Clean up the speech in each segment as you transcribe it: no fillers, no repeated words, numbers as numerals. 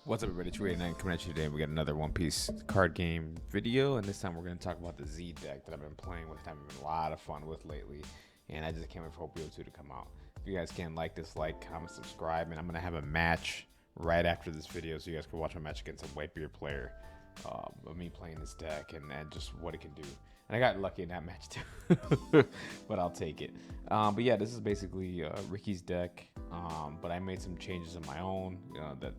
What's up, everybody? It's Ray and coming at you today. We got another One Piece card game video, and this time we're going to talk about the Z deck that I've been playing with, having a lot of fun with lately, and I just can't wait for OPO2 to come out. If you guys can like, comment, subscribe, and I'm going to have a match right after this video so you guys can watch my match against a whitebeard player of me playing this deck and just what it can do. And I got lucky in that match too, but I'll take it. But yeah, this is basically Rikki's deck, but I made some changes of my own that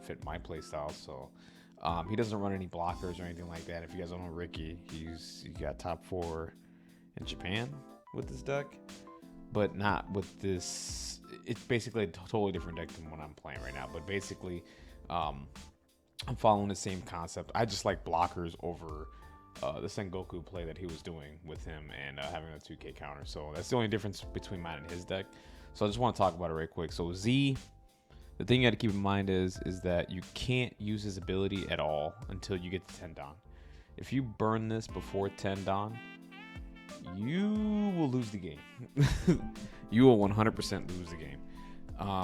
fit my playstyle. So he doesn't run any blockers or anything like that. If you guys don't know Rikki, he got top 4 in Japan with this deck, but not with this. It's basically a totally different deck than what I'm playing right now. But basically, I'm following the same concept. I just like blockers over the Sengoku play that he was doing with him and having a 2K counter. So that's the only difference between mine and his deck. So I just want to talk about it right quick. So Z, the thing you got to keep in mind is that you can't use his ability at all until you get to 10 Dawn. If you burn this before 10 Dawn, you will lose the game. You will 100% lose the game.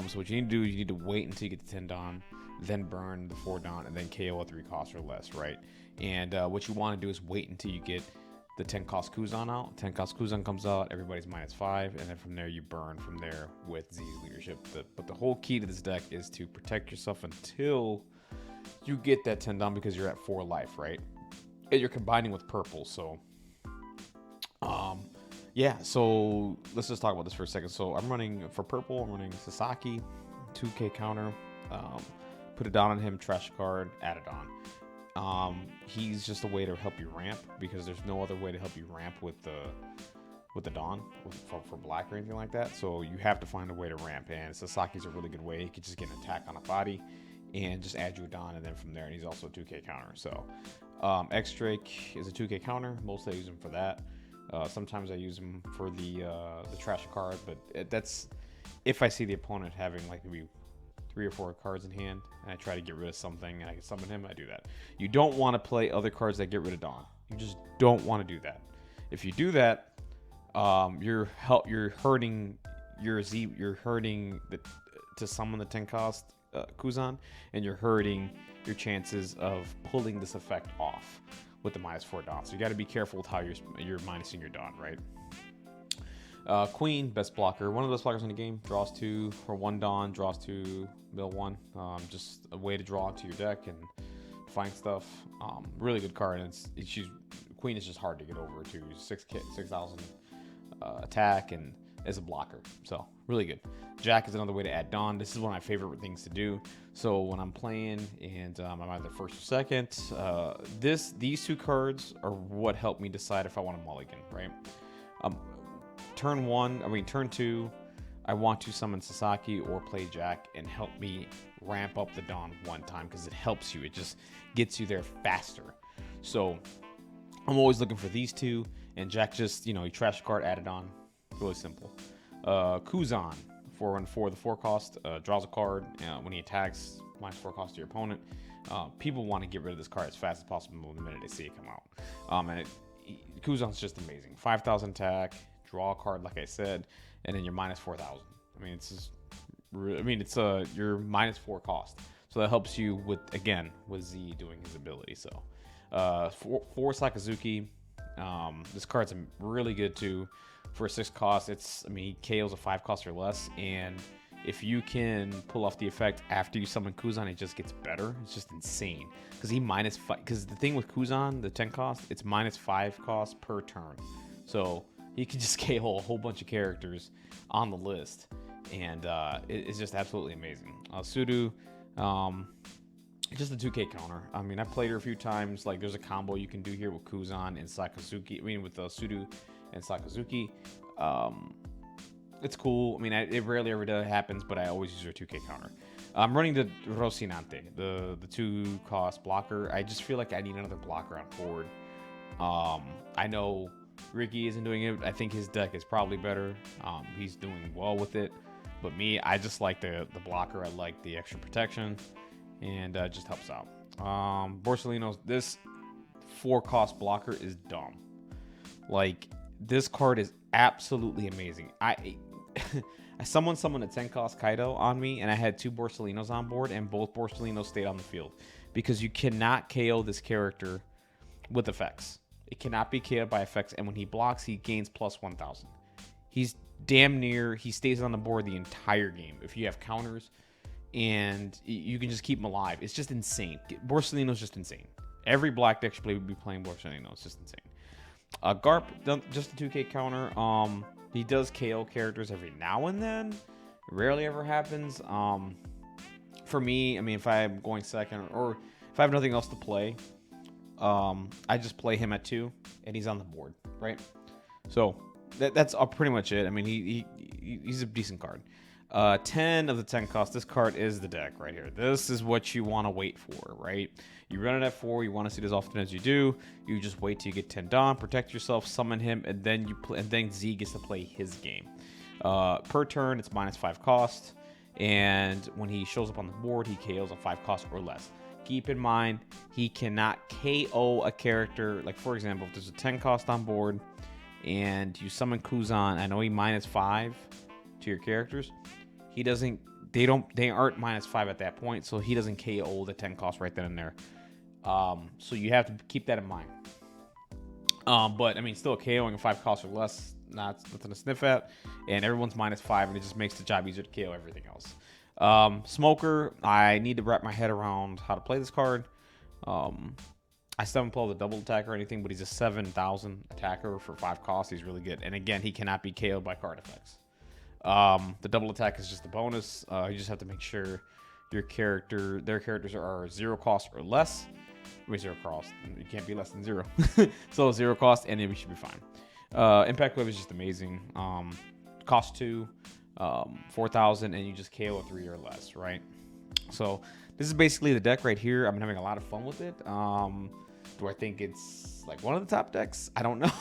So what you need to do is you need to wait until you get to 10 Dawn, then burn the 4 Dawn, and then KO at 3 costs or less, right? And what you want to do is wait until you get the 10 cost Kuzan out. 10 cost Kuzan comes out, everybody's -5, and then from there you burn from there with Z's leadership. But the whole key to this deck is to protect yourself until you get that 10 Dawn because you're at 4 life, right? And you're combining with purple, so yeah, so let's just talk about this for a second. So I'm running for purple, I'm running Sasaki, 2K counter, put a Dawn on him, trash card, add a Dawn. He's just a way to help you ramp because there's no other way to help you ramp with the Dawn for black or anything like that. So you have to find a way to ramp, and Sasaki's a really good way. He can just get an attack on a body and just add you a Dawn, and then from there, and he's also a 2K counter. So X-Drake is a 2K counter. Mostly I use him for that. Sometimes I use him for the trash card, but that's if I see the opponent having like maybe 3 or 4 cards in hand and I try to get rid of something and I can summon him, I do that. You don't want to play other cards that get rid of Dawn. You just don't want to do that. If you do that, you're hurting your Z. You're hurting to summon the 10 cost Kuzan, and you're hurting your chances of pulling this effect off with the -4 Dawn. So you got to be careful with how you're minusing your Dawn, right? Queen, best blocker. One of the best blockers in the game. Draws 2 for 1 Dawn, draws 2, mill 1. Just a way to draw to your deck and find stuff. Really good card. And Queen is just hard to get over to 6,000 attack and as a blocker. So really good. Jack is another way to add Dawn. This is one of my favorite things to do. So when I'm playing and I'm either first or second, these 2 cards are what help me decide if I want to mulligan, right? Turn 2, I want to summon Sasaki or play Jack and help me ramp up the Dawn 1 time because it helps you. It just gets you there faster. So I'm always looking for these 2, and Jack just, you trash a card, add it on. Really simple. Kuzan, 4/4, the 4 cost, draws a card. When he attacks, -4 cost to your opponent. People want to get rid of this card as fast as possible the minute they see it come out. Kuzan's just amazing. 5,000 attack, draw a card, like I said, and then you're -4,000. I mean, it's your -4 cost. So that helps you with Z doing his ability. So for Sakazuki, this card's really good too. For a 6 cost, he KOs a 5 cost or less, and if you can pull off the effect after you summon Kuzan, it just gets better. It's just insane because he -5. Because the thing with Kuzan, the 10 cost, it's -5 cost per turn, so he can just KO a whole bunch of characters on the list, and it's just absolutely amazing. Sudu, just a 2K counter. I played her a few times. Like, there's a combo you can do here with Kuzan and Sakazuki. with Sudu and Sakazuki. It's cool. It rarely ever happens, but I always use her 2K counter. I'm running the Rocinante, the 2 cost blocker. I just feel like I need another blocker on forward. I know Rikki isn't doing it. I think his deck is probably better. He's doing well with it. But me, I just like the blocker. I like the extra protection, and it just helps out. Borsellino's, this 4 cost blocker is dumb. Like, this card is absolutely amazing. someone summoned a 10 cost Kaido on me, and I had 2 Borsalinos on board, and both Borsalinos stayed on the field because you cannot KO this character with effects. It cannot be KO'd by effects, and when he blocks, he gains plus 1,000. He's damn near, he stays on the board the entire game if you have counters, and you can just keep him alive. It's just insane. Borsalino's just insane. Every black deck should be playing Borsalino. It's just insane. Garp, just a 2k counter. He does KO characters every now and then. It rarely ever happens. For me, I mean, if I'm going second or if I have nothing else to play, I just play him at 2 and he's on the board, right? So that's pretty much it. I mean, he's a decent card. 10 of the 10 cost. This card is the deck right here. This is what you want to wait for, right? You run it at 4. You want to see it as often as you do. You just wait till you get 10 Dawn, protect yourself, summon him, and then then Z gets to play his game. Per turn, it's -5 cost, and when he shows up on the board, he KOs a 5 cost or less. Keep in mind, he cannot KO a character. Like, for example, if there's a 10 cost on board and you summon Kuzan, I know he -5 to your characters. He doesn't. They aren't -5 at that point, so he doesn't KO the 10 cost right then and there. So you have to keep that in mind. But I mean, still KOing a 5 cost or less, nothing to sniff at, and everyone's -5, and it just makes the job easier to KO everything else. Smoker, I need to wrap my head around how to play this card. I still haven't played the double attack or anything, but he's a 7,000 attacker for 5 costs. He's really good, and again, he cannot be KO'd by card effects. The double attack is just a bonus. You just have to make sure their characters are 0 cost or less. I mean, 0 cost. You can't be less than 0. So 0 cost, and then we should be fine. Impact Wave is just amazing. Cost 2, 4,000, and you just KO a 3 or less, right? So this is basically the deck right here. I've been having a lot of fun with it. Do I think it's like one of the top decks? I don't know.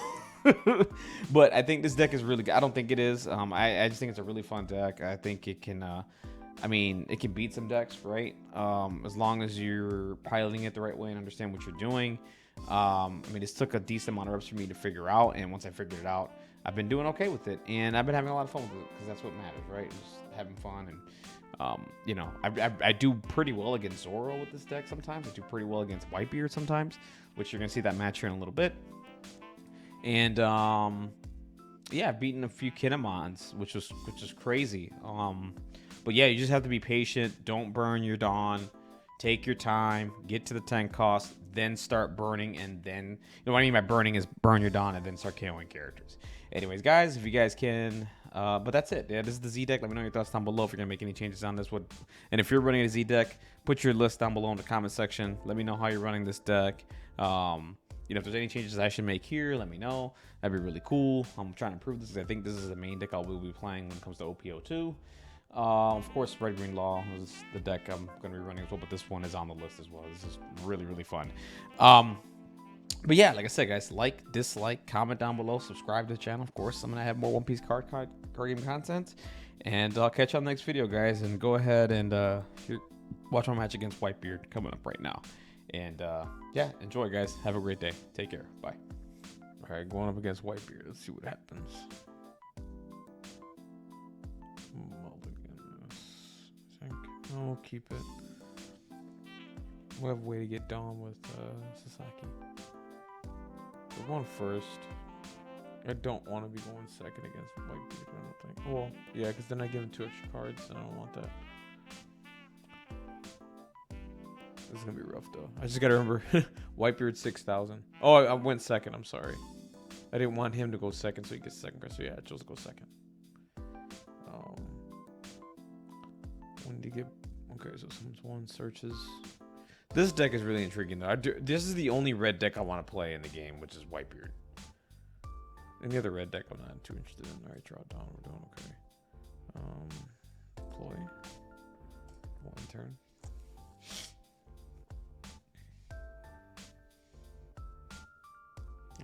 But I think this deck is really good. I don't think it is. I just think it's a really fun deck. I think it can, I mean, it can beat some decks, right? As long as you're piloting it the right way and understand what you're doing. I mean, this took a decent amount of reps for me to figure out, and once I figured it out, I've been doing okay with it, and I've been having a lot of fun with it because that's what matters, right? Just having fun, and you know, I do pretty well against Zoro with this deck sometimes. I do pretty well against Whitebeard sometimes, which you're gonna see that match here in a little bit. And yeah, I've beaten a few Kinemons, which is crazy. But yeah, you just have to be patient. Don't burn your Dawn. Take your time. Get to the 10 cost. Then start burning. And then, you know what I mean by burning is burn your Dawn and then start KOing characters. Anyways, guys, if you guys can, but that's it. Yeah, this is the Z deck. Let me know your thoughts down below if you're gonna make any changes on this. And if you're running a Z deck, put your list down below in the comment section. Let me know how you're running this deck. You know, if there's any changes I should make here, let me know. That'd be really cool. I'm trying to improve this because I think this is the main deck I will be playing when it comes to OPO2. Of course, Red Green Law is the deck I'm going to be running as well, but this one is on the list as well. This is really, really fun. But yeah, like I said, guys, like, dislike, comment down below, subscribe to the channel. Of course, I'm going to have more One Piece card game content. And I'll catch you on the next video, guys. And go ahead and watch my match against Whitebeard coming up right now. And yeah, enjoy, guys. Have a great day. Take care. Bye. All right, going up against Whitebeard. Let's see what happens. I think I'll keep it. We'll have a way to get Dawn with Sasaki. We're going first. I don't want to be going second against Whitebeard, I don't think. Well, yeah, because then I give him 2 extra cards, and I don't want that. This is going to be rough, though. I just got to remember, Whitebeard 6,000. Oh, I went second. I'm sorry. I didn't want him to go second, so he gets second. So, yeah, I chose to go second. When do you get... Okay, so someone's won searches. This deck is really intriguing, though. This is the only red deck I want to play in the game, which is Whitebeard. Any other red deck I'm not too interested in. All right, draw down. We're doing okay. Deploy. 1 turn.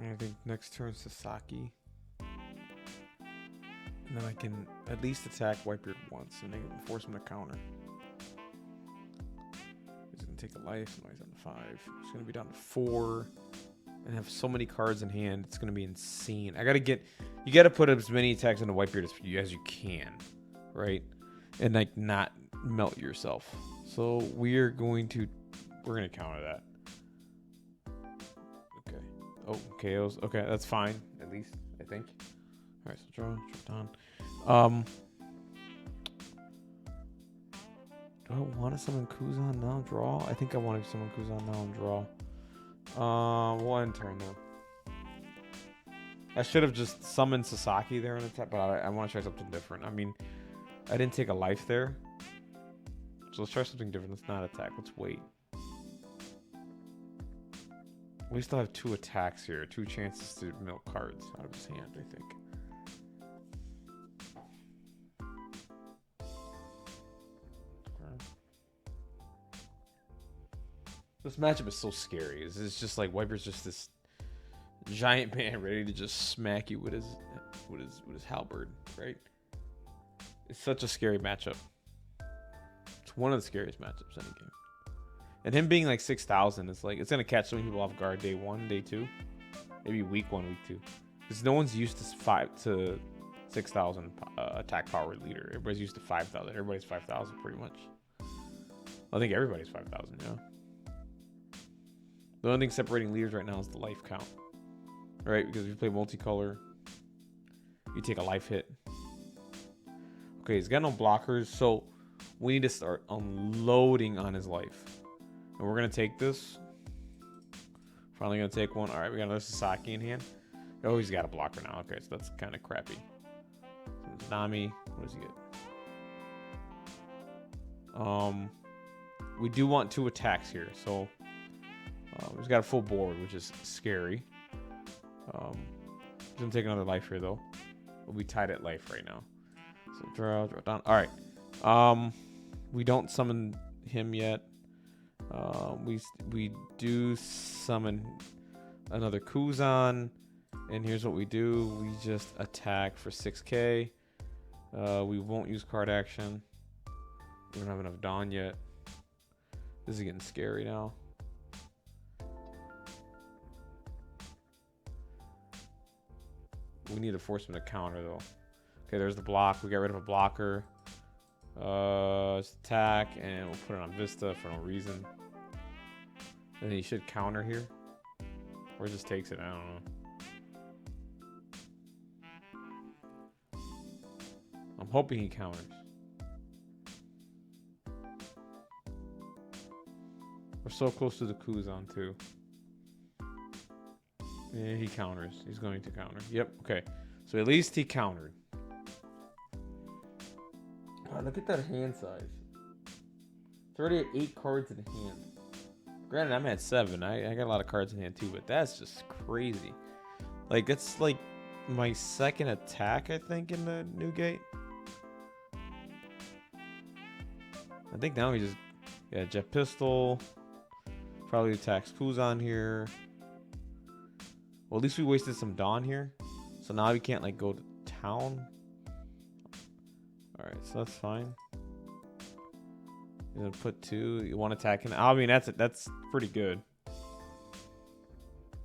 I think next turn Sasaki. And then I can at least attack Whitebeard once and then force him to counter. He's going to take a life. Now he's on 5. He's going to be down to 4. and have so many cards in hand. It's gonna be insane. You gotta put as many attacks into whitebeard as you can, right? And like not melt yourself. So we're gonna counter that. Okay. Oh, KOs. Okay, that's fine. At least I think. All right, so draw down. Do I want to summon Kuzan now? Draw? I think I want to summon Kuzan now and draw. One turn though. I should have just summoned Sasaki there in attack, but I want to try something different. I mean, I didn't take a life there. So let's try something different. Let's not attack. Let's wait. We still have 2 attacks here. 2 chances to milk cards out of his hand, I think. This matchup is so scary. It's just like Whitebeard's just this giant man ready to just smack you with his halberd, right? It's such a scary matchup. It's one of the scariest matchups in the game. And him being like 6,000, it's like it's gonna catch so many people off guard day 1, day 2, maybe week 1, week 2, because no one's used to 6,000 attack power leader. Everybody's used to 5,000. Everybody's 5,000 pretty much. I think everybody's 5,000. Yeah. The only thing separating leaders right now is the life count, right? Because if you play multicolor, you take a life hit. Okay, he's got no blockers, so we need to start unloading on his life. And we're gonna take this. Finally gonna take one. All right, we got another Sasaki in hand. Oh, he's got a blocker now. Okay, so that's kind of crappy. So Nami, what does he get? We do want 2 attacks here, so he's got a full board, which is scary. He's gonna take another life here though. We'll be tied at life right now. So draw down. All right. We don't summon him yet. We do summon another Kuzan, and here's what we do. We just attack for 6k. We won't use card action. We don't have enough Dawn yet. This is getting scary now. We need to force him to counter though. Okay, there's the block. We got rid of a blocker. Just attack, and we'll put it on Vista for no reason. And he should counter here, or just takes it. I don't know. I'm hoping he counters. We're so close to the Kuzan too. Yeah, he counters. He's going to counter. Yep. Okay. So at least he countered. God, look at that hand size. It's already at 8 cards in hand. Granted, I'm at 7. I got a lot of cards in hand too, but that's just crazy. Like, that's like my 2nd attack, I think, in the new gate. I think now we just Jet Pistol. Probably attacks Kuzan here. Well, at least we wasted some Dawn here. So now we can't like go to town. Alright, so that's fine. You're gonna put 2. You want to attack him? I mean, that's pretty good.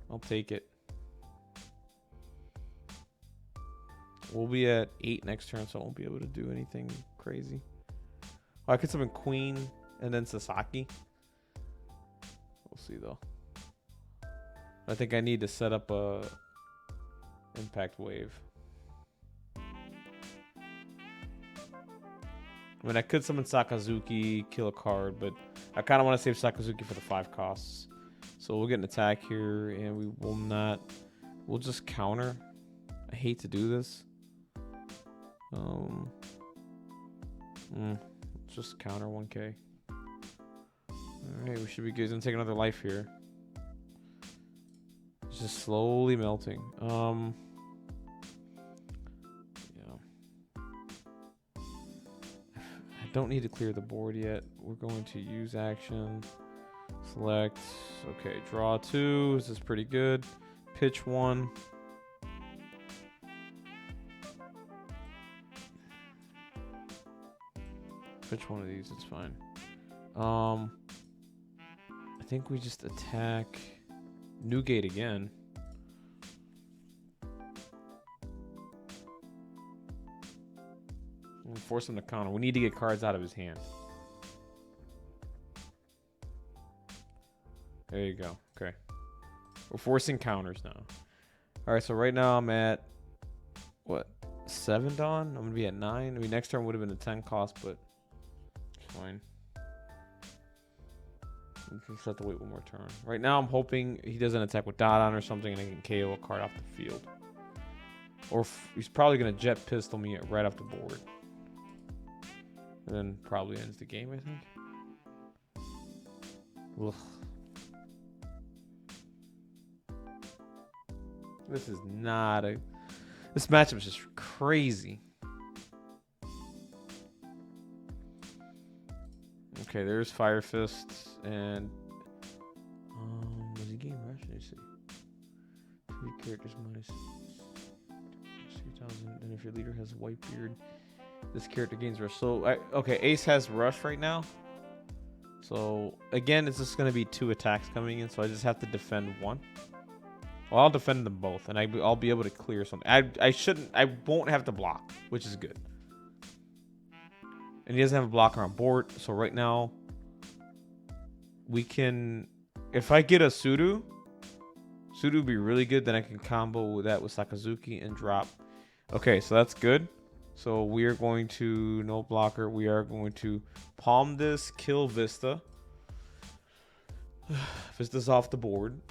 I'll take it. We'll be at 8 next turn, so I won't be able to do anything crazy. Oh, I could summon Queen and then Sasaki. We'll see though. I think I need to set up a impact wave. I mean, I could summon Sakazuki, kill a card, but I kind of want to save Sakazuki for the 5 costs. So we'll get an attack here, and we will not. We'll just counter. I hate to do this. Just counter 1k. All right, we should be good. He's gonna take another life here. It's just slowly melting. Yeah. I don't need to clear the board yet. We're going to use action. Select. Okay, draw 2. This is pretty good. Pitch 1. Pitch one of these. It's fine. I think we just attack. Newgate again. We'll force him to counter. We need to get cards out of his hand. There you go. Okay. We're forcing counters now. Alright, so right now I'm at what? 7 Dawn? I'm gonna be at 9. I mean, next turn would have been a 10 cost, but it's fine. We just have to wait one more turn. Right now, I'm hoping he doesn't attack with Dot on or something and I can KO a card off the field. Or he's probably gonna Jet Pistol me right off the board. And then probably ends the game, I think. Ugh. This is not a... This matchup is just crazy. Okay, there's Fire Fists and was he game rush? Let me see. 3 characters minus 3,000. And if your leader has whitebeard, this character gains rush. So okay, Ace has rush right now. So again, it's just gonna be 2 attacks coming in. So I just have to defend 1. Well, I'll defend them both, and I'll be able to clear something. I won't have to block, which is good. And he doesn't have a blocker on board, so right now we can. If I get a Sudo would be really good. Then I can combo that with Sakazuki and drop. Okay, so that's good. So we are going to no blocker. We are going to palm this, kill Vista. Vista's off the board.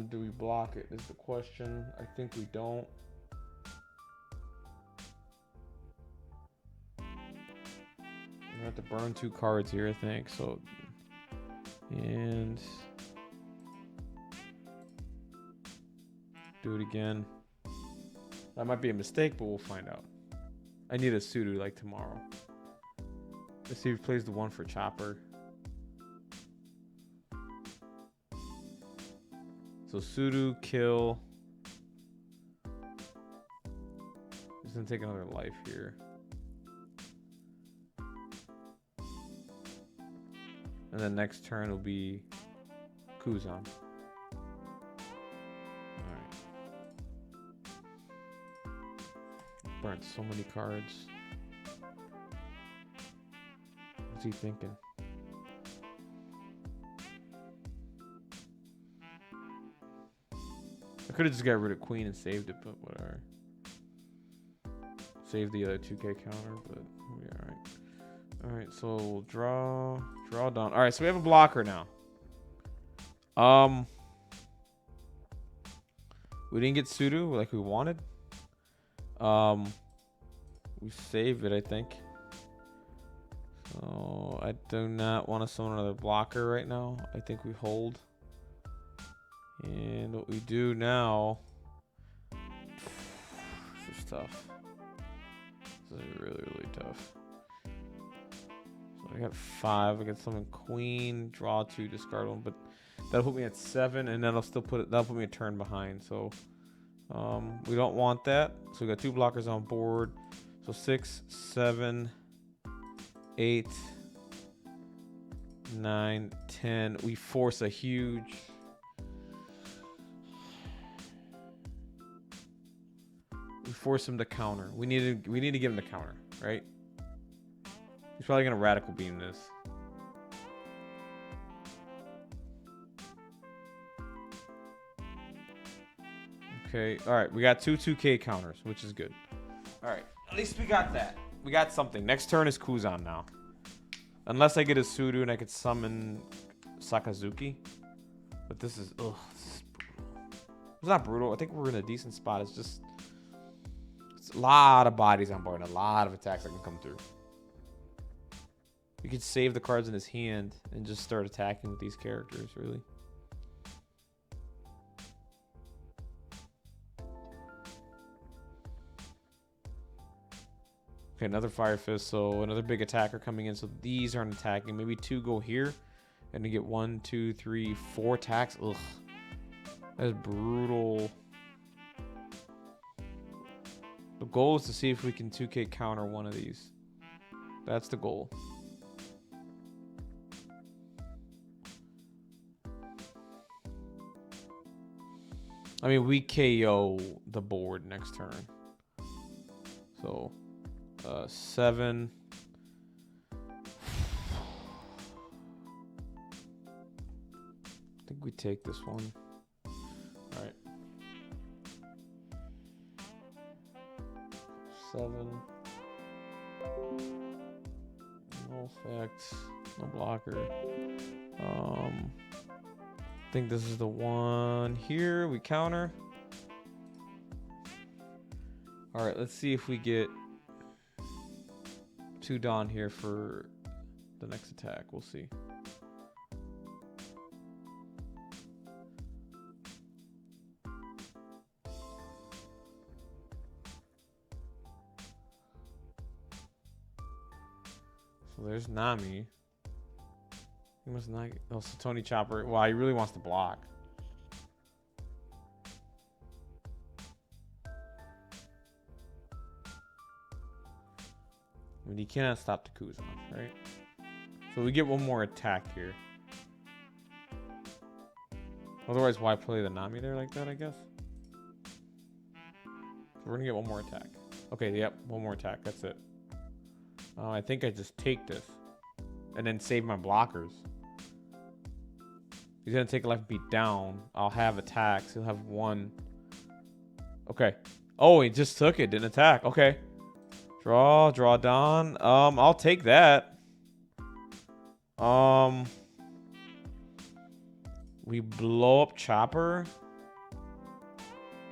Do we block it is the question. I think we don't. We have to burn 2 cards here, I think. So, and do it again. That might be a mistake, but we'll find out. I need a Sudo like tomorrow. Let's see if he plays the 1 for Chopper. So Sudo, kill. He's gonna take another life here. And then next turn will be Kuzan. Alright. Burnt so many cards. What's he thinking? I could have just got rid of Queen and saved it, but whatever. Save the other 2k counter, but we'll be alright. Alright, so we'll draw down. Alright, so we have a blocker now. We didn't get Sudo like we wanted. We save it, I think. So I do not want to summon another blocker right now. I think we hold. And what we do now, this is tough. This is really, really tough. So I got 5. I got summon Queen, draw 2, discard 1, but that'll put me at 7, and that'll put me a turn behind. So we don't want that. So we got 2 blockers on board. So 6, 7, 8, 9, 10. We force a huge. We force him to counter. We need to give him the counter, right? He's probably gonna radical beam this. Okay, all right. We got 2k counters, which is good. All right, at least we got that. We got something. Next turn is Kuzan now. Unless I get a Sudo and I could summon Sakazuki. But this is, ugh, this is brutal. It's not brutal. I think we're in a decent spot. It's just, it's a lot of bodies on board and a lot of attacks that can come through. You could save the cards in his hand and just start attacking with these characters, really. Okay, another Fire Fist, so another big attacker coming in. So these aren't attacking. Maybe 2 go here, and you get 1, 2, 3, 4 attacks. Ugh, that's brutal. The goal is to see if we can 2k counter one of these. That's the goal. I mean, we KO the board next turn. So, 7. I think we take this one. All right. 7. No effects. No blocker. I think this is the one here. We counter. All right, let's see if we get 2 Dawn here for the next attack. We'll see. So there's Nami. He must not. Oh, so Tony Chopper. Wow, he really wants to block. I mean, he cannot stop the Kuzan, right? So we get one more attack here. Otherwise, why play the Nami there like that, I guess? So we're gonna get one more attack. Okay, yep, one more attack. That's it. I think I just take this and then save my blockers. He's gonna take a life beat down. I'll have attacks. He'll have 1. Okay. Oh, he just took it. Didn't attack. Okay. Draw Dawn. I'll take that. We blow up Chopper.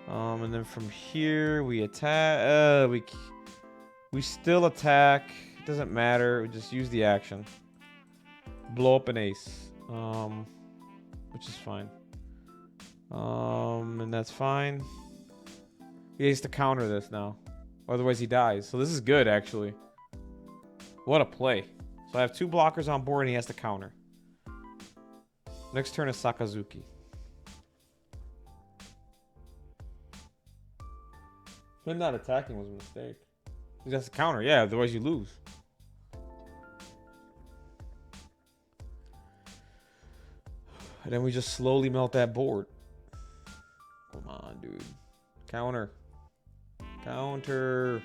And then from here we attack. We still attack. It doesn't matter. We just use the action. Blow up an ace. Which is fine. And that's fine. He has to counter this now. Otherwise he dies. So this is good, actually. What a play. So I have 2 blockers on board and he has to counter. Next turn is Sakazuki. Him not attacking was a mistake. He has to counter. Yeah, otherwise you lose. And then we just slowly melt that board. Come on, dude. Counter. Counter.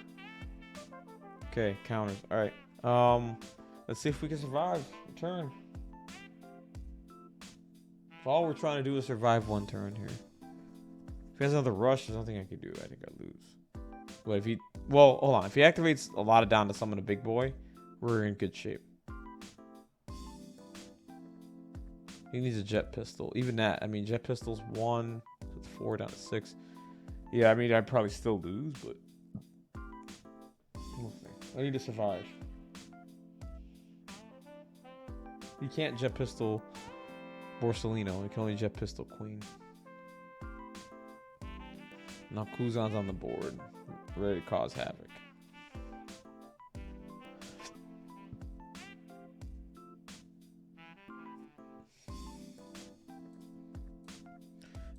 Okay, counters. All right. Let's see if we can survive a turn. If all we're trying to do is survive one turn here. If he has another rush, there's nothing I can do. I think I lose. But if he... Well, hold on. If he activates a lot of down to summon a big boy, we're in good shape. He needs a jet pistol. Even that. I mean, jet pistol's 1. So it's 4 down to 6. Yeah, I mean, I'd probably still lose, but... We'll see. I need to survive. You can't jet pistol Borsellino. You can only jet pistol Queen. Now Kuzan's on the board. Ready to cause havoc.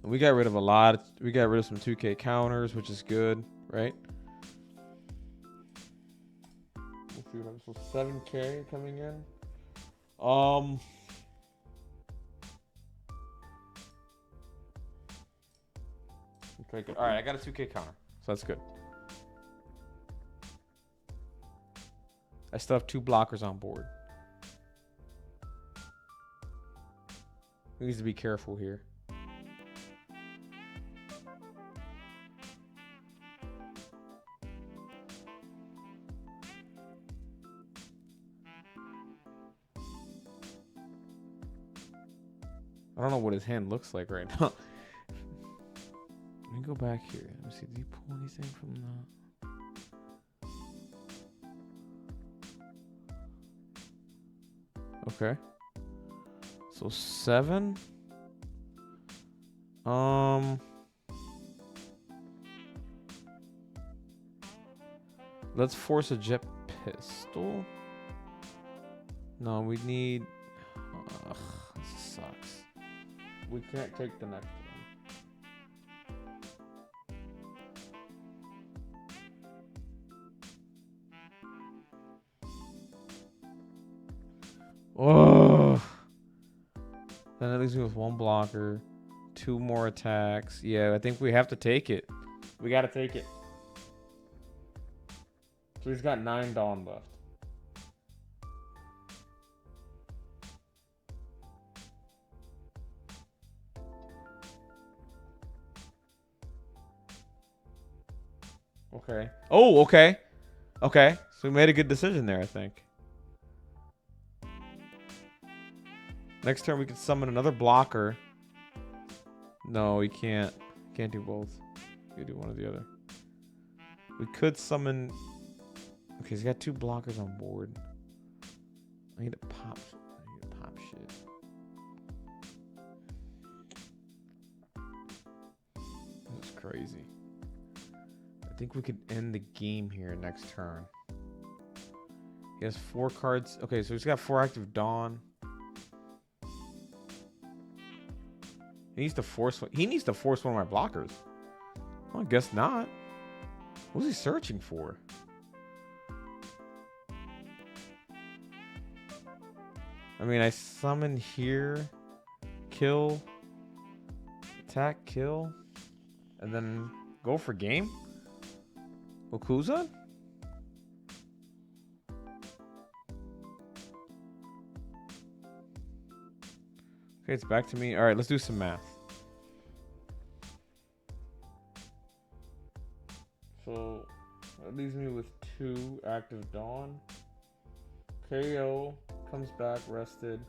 We got rid of a lot. We got rid of some 2K counters, which is good, right? Let's see what I'm so 7K coming in. Okay, good. All right, I got a 2K counter, so that's good. I still have 2 blockers on board. We need to be careful here. I don't know what his hand looks like right now. Let me go back here. Let me see. Did he pull anything from the... Okay. So 7. Let's force a jet pistol. No, we need... Ugh, this sucks. We can't take the next one. Oh. Then that leaves me with 1 blocker, 2 more attacks. Yeah, I think we have to take it. We got to take it. So he's got 9 Dawn left. Okay. Oh, okay. Okay. So we made a good decision there, I think. Next turn we can summon another blocker. No, we can't. Can't do both. We do one or the other. We could summon... Okay, he's got 2 blockers on board. I need to pop shit. This is crazy. I think we could end the game here next turn. He has 4 cards. Okay, so he's got 4 active Dawn. He needs to force one. He needs to force one of my blockers. Well, I guess not. What was he searching for? I mean, I summon here, kill, attack, kill, and then go for game. Okuza? Okay, it's back to me. All right, let's do some math. So that leaves me with 2 active Dawn. KO comes back rested.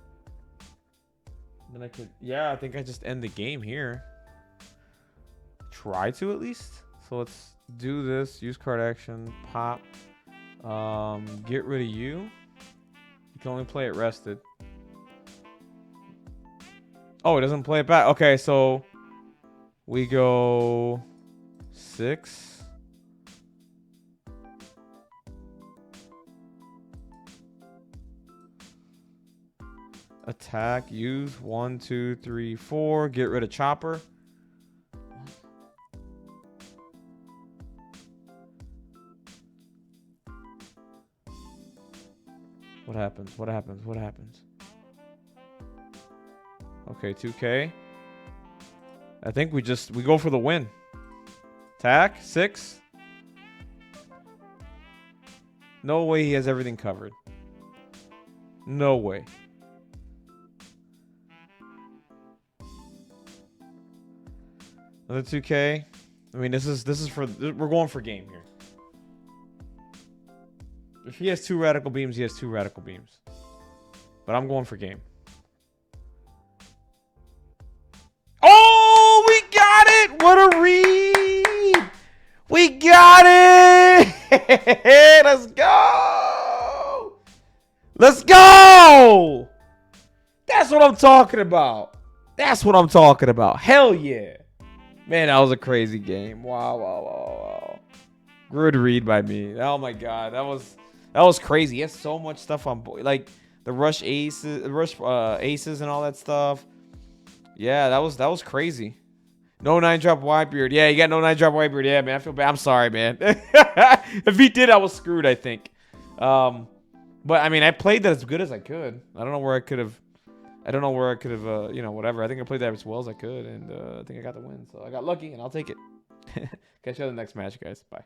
Then I could, yeah, I think I just end the game here. Try to at least. So let's do this. Use card action. Pop. Get rid of you. You can only play it rested. Oh, it doesn't play it back. Okay, so we go 6. Attack, use 1, 2, 3, 4. Get rid of Chopper. What happens? What happens? What happens? Okay, 2K. I think we go for the win. Attack, 6. No way he has everything covered. No way. Another 2K. I mean, this is for, we're going for game here. If he has 2 radical beams, he has 2 radical beams. But I'm going for game. Oh, we got it! What a read! We got it! Let's go! Let's go! That's what I'm talking about. That's what I'm talking about. Hell yeah. Man, that was a crazy game. Wow, wow, wow, wow. Good read by me. Oh my god, that was crazy. He has so much stuff on board, like the rush aces, aces and all that stuff. Yeah, that was crazy. No 9-drop whitebeard. Yeah, you got no 9-drop whitebeard. Yeah, man, I feel bad. I'm sorry, man. If he did, I was screwed, I think. But I mean, I played that as good as I could. I don't know where I could have. You know, whatever. I think I played that as well as I could, and I think I got the win. So I got lucky, and I'll take it. Catch you on the next match, guys. Bye.